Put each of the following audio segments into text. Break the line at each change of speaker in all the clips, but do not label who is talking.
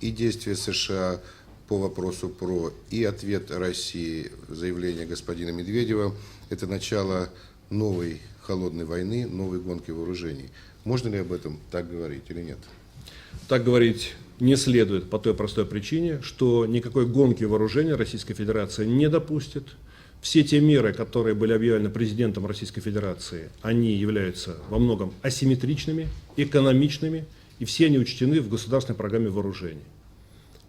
и действия США по вопросу ПРО, и ответ России, заявление господина Медведева, это начало новой холодной войны, новой гонки вооружений. Можно ли об этом так говорить или нет?
Так говорить не следует по той простой причине, что никакой гонки вооружений Российская Федерация не допустит. Все те меры, которые были объявлены президентом Российской Федерации, они являются во многом асимметричными, экономичными, и все они учтены в государственной программе вооружений.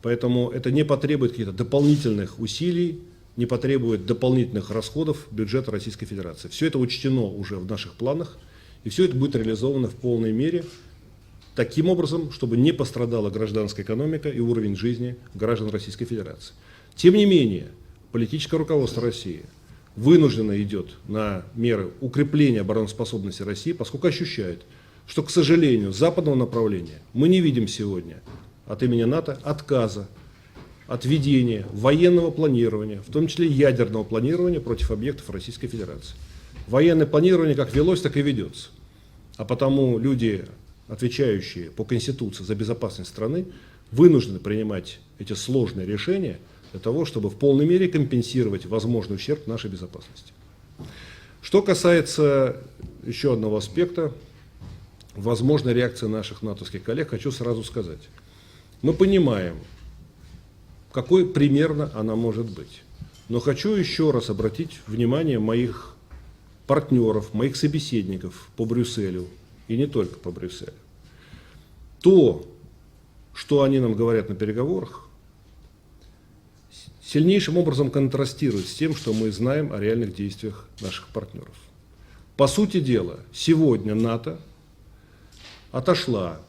Поэтому это не потребует каких-то дополнительных усилий, не потребует дополнительных расходов бюджета Российской Федерации. Все это учтено уже в наших планах, и все это будет реализовано в полной мере, таким образом, чтобы не пострадала гражданская экономика и уровень жизни граждан Российской Федерации. Тем не менее, политическое руководство России вынужденно идет на меры укрепления обороноспособности России, поскольку ощущает, что, к сожалению, западного направления мы не видим сегодня от имени НАТО отказа от ведения военного планирования, в том числе ядерного планирования против объектов Российской Федерации. Военное планирование как велось, так и ведется. А потому люди, отвечающие по Конституции за безопасность страны, вынуждены принимать эти сложные решения для того, чтобы в полной мере компенсировать возможный ущерб нашей безопасности. Что касается еще одного аспекта, возможной реакции наших натовских коллег, хочу сразу сказать. Мы понимаем, какой примерно она может быть. Но хочу еще раз обратить внимание моих партнеров, моих собеседников по Брюсселю, и не только по Брюсселю. То, что они нам говорят на переговорах, сильнейшим образом контрастирует с тем, что мы знаем о реальных действиях наших партнеров. По сути дела, сегодня НАТО отошла,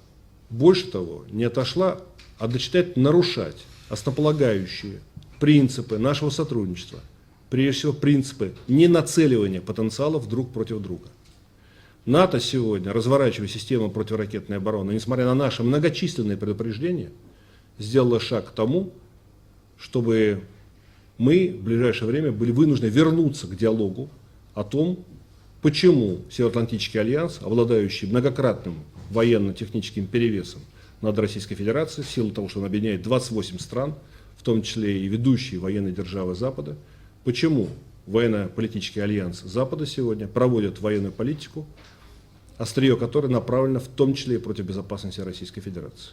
больше того, не отошла, а начинает нарушать основополагающие принципы нашего сотрудничества, прежде всего принципы ненацеливания потенциалов друг против друга. НАТО сегодня, разворачивая систему противоракетной обороны, несмотря на наши многочисленные предупреждения, сделало шаг к тому, чтобы мы в ближайшее время были вынуждены вернуться к диалогу о том, почему Североатлантический альянс, обладающий многократным военно-техническим перевесом над Российской Федерацией, в силу того, что он объединяет 28 стран, в том числе и ведущие военные державы Запада, почему военно-политический альянс Запада сегодня проводит военную политику, острие которой направлено в том числе и против безопасности Российской Федерации.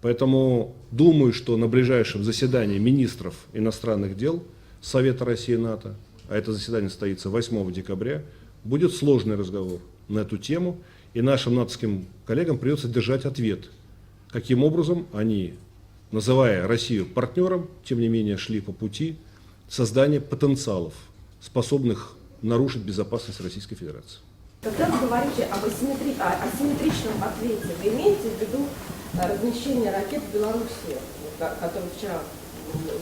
Поэтому думаю, что на ближайшем заседании министров иностранных дел Совета России и НАТО, а это заседание состоится 8 декабря, будет сложный разговор на эту тему, и нашим натовским коллегам придется держать ответ, каким образом они, называя Россию партнером, тем не менее шли по пути создания потенциалов, способных нарушить безопасность Российской Федерации.
Когда вы говорите об асимметричном ответе, вы имеете в виду размещение ракет в Беларуси, которое вчера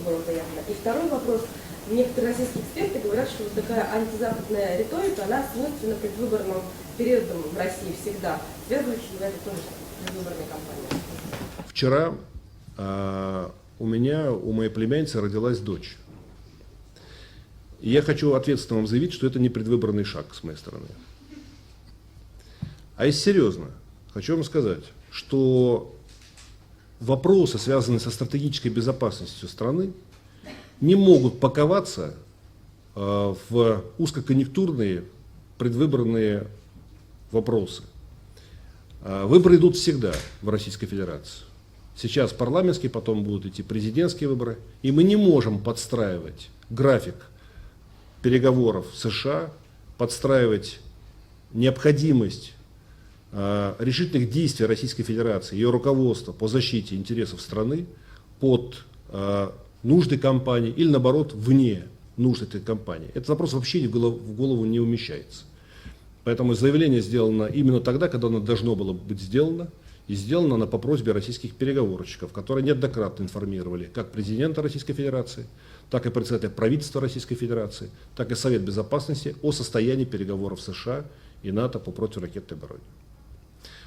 было заявлено? И второй вопрос. Некоторые российские эксперты говорят, что вот такая антизападная риторика, она свойственна предвыборным периодам в России всегда. Связываете ли это тоже с предвыборной кампанией?
Вчера у моей племянницы родилась дочь. И я хочу ответственно вам заявить, что это не предвыборный шаг с моей стороны. А если серьезно, хочу вам сказать, что вопросы, связанные со стратегической безопасностью страны, не могут паковаться в узкоконъюнктурные предвыборные вопросы. Выборы идут всегда в Российской Федерации. Сейчас парламентские, потом будут идти президентские выборы. И мы не можем подстраивать график переговоров в США, подстраивать необходимость решительных действий Российской Федерации, ее руководства по защите интересов страны под нужды кампании или наоборот вне нужд этой кампании. Этот вопрос вообще в голову не умещается. Поэтому заявление сделано именно тогда, когда оно должно было быть сделано, и сделано оно по просьбе российских переговорщиков, которые неоднократно информировали как президента Российской Федерации, так и председателя правительства Российской Федерации, так и Совет Безопасности о состоянии переговоров США и НАТО по противоракетной обороне.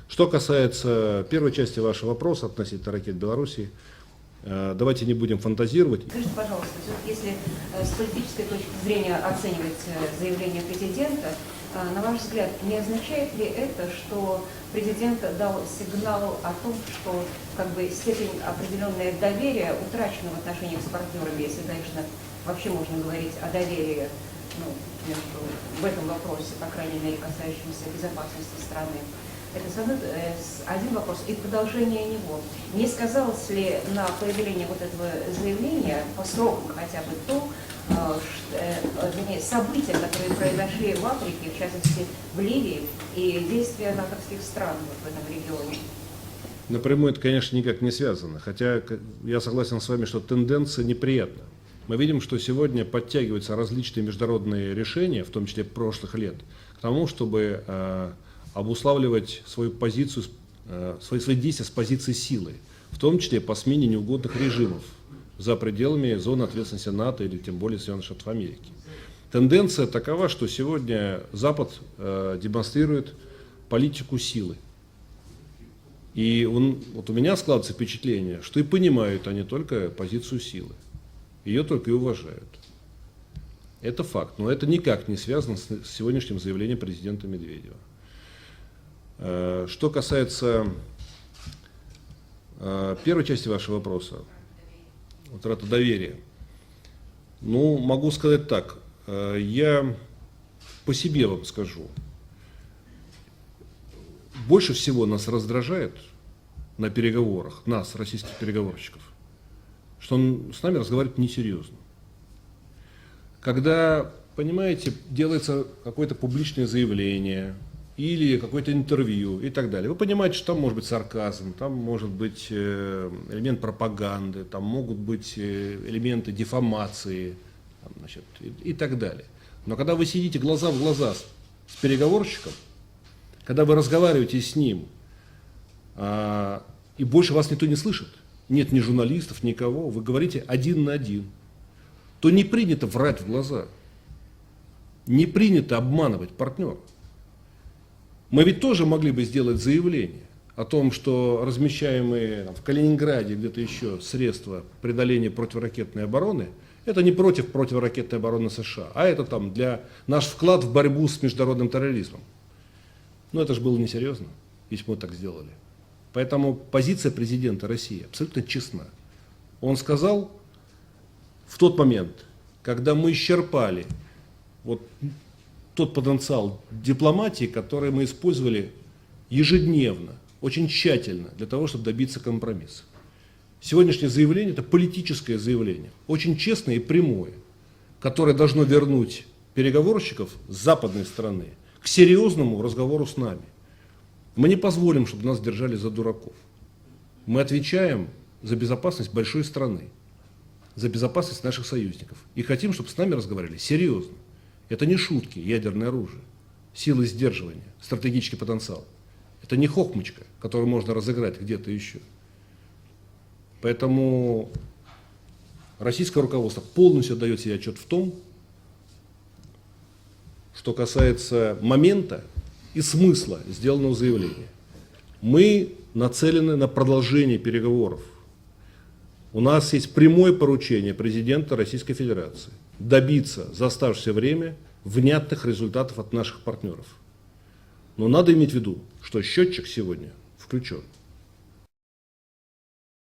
Что касается первой части вашего вопроса относительно ракет Белоруссии, давайте не будем фантазировать.
Скажите, пожалуйста, если с политической точки зрения оценивать заявление президента, На ваш взгляд, не означает ли это, что президент дал сигнал о том, что как бы степень определенное доверия утрачена в отношениях с партнерами, если, конечно, вообще можно говорить о доверии, ну, в этом вопросе, по крайней мере, касающемся безопасности страны? Это один вопрос. И продолжение него. Не сказалось ли на появление вот этого заявления, по срокам хотя бы, то, события, которые произошли в Африке, в частности в Ливии, и действия натовских стран вот в этом регионе?
Напрямую это, конечно, никак не связано. Хотя я согласен с вами, что тенденция неприятна. Мы видим, что сегодня подтягиваются различные международные решения, в том числе прошлых лет, к тому, чтобы обуславливать свою позицию, свои действия с позиции силы, в том числе по смене неугодных режимов за пределами зоны ответственности НАТО или тем более Соединенных Штатов Америки. Тенденция такова, что сегодня Запад демонстрирует политику силы. И вот у меня складывается впечатление, что и понимают они только позицию силы. Ее только и уважают. Это факт. Но это никак не связано с сегодняшним заявлением президента Медведева. Что касается первой части вашего вопроса, утрата доверия. Ну, могу сказать так. Я по себе вам скажу. Больше всего нас раздражает на переговорах, нас, российских переговорщиков, что он с нами разговаривает несерьезно. Когда, понимаете, делается какое-то публичное заявление или какое-то интервью и так далее, вы понимаете, что там может быть сарказм, там может быть элемент пропаганды, там могут быть элементы дефамации, там, значит, и так далее. Но когда вы сидите глаза в глаза с переговорщиком, когда вы разговариваете с ним, и больше вас никто не слышит, нет ни журналистов, никого, вы говорите один на один, то не принято врать в глаза, не принято обманывать партнера. Мы ведь тоже могли бы сделать заявление о том, что размещаемые в Калининграде, где-то еще средства преодоления противоракетной обороны, это не против противоракетной обороны США, а это там для наш вклад в борьбу с международным терроризмом. Но это же было несерьезно, если мы так сделали. Поэтому позиция президента России абсолютно честна. Он сказал в тот момент, когда мы исчерпали вот тот потенциал дипломатии, который мы использовали ежедневно, очень тщательно, для того, чтобы добиться компромисса. Сегодняшнее заявление – это политическое заявление, очень честное и прямое, которое должно вернуть переговорщиков с западной стороны к серьезному разговору с нами. Мы не позволим, чтобы нас держали за дураков. Мы отвечаем за безопасность большой страны, за безопасность наших союзников. И хотим, чтобы с нами разговаривали серьезно. Это не шутки, ядерное оружие, силы сдерживания, стратегический потенциал. Это не хохмочка, которую можно разыграть где-то еще. Поэтому российское руководство полностью отдает себе отчет в том, что касается момента и смысла сделанного заявления. Мы нацелены на продолжение переговоров. У нас есть прямое поручение президента Российской Федерации добиться за оставшееся время внятных результатов от наших партнеров. Но надо иметь в виду, что счетчик сегодня включен.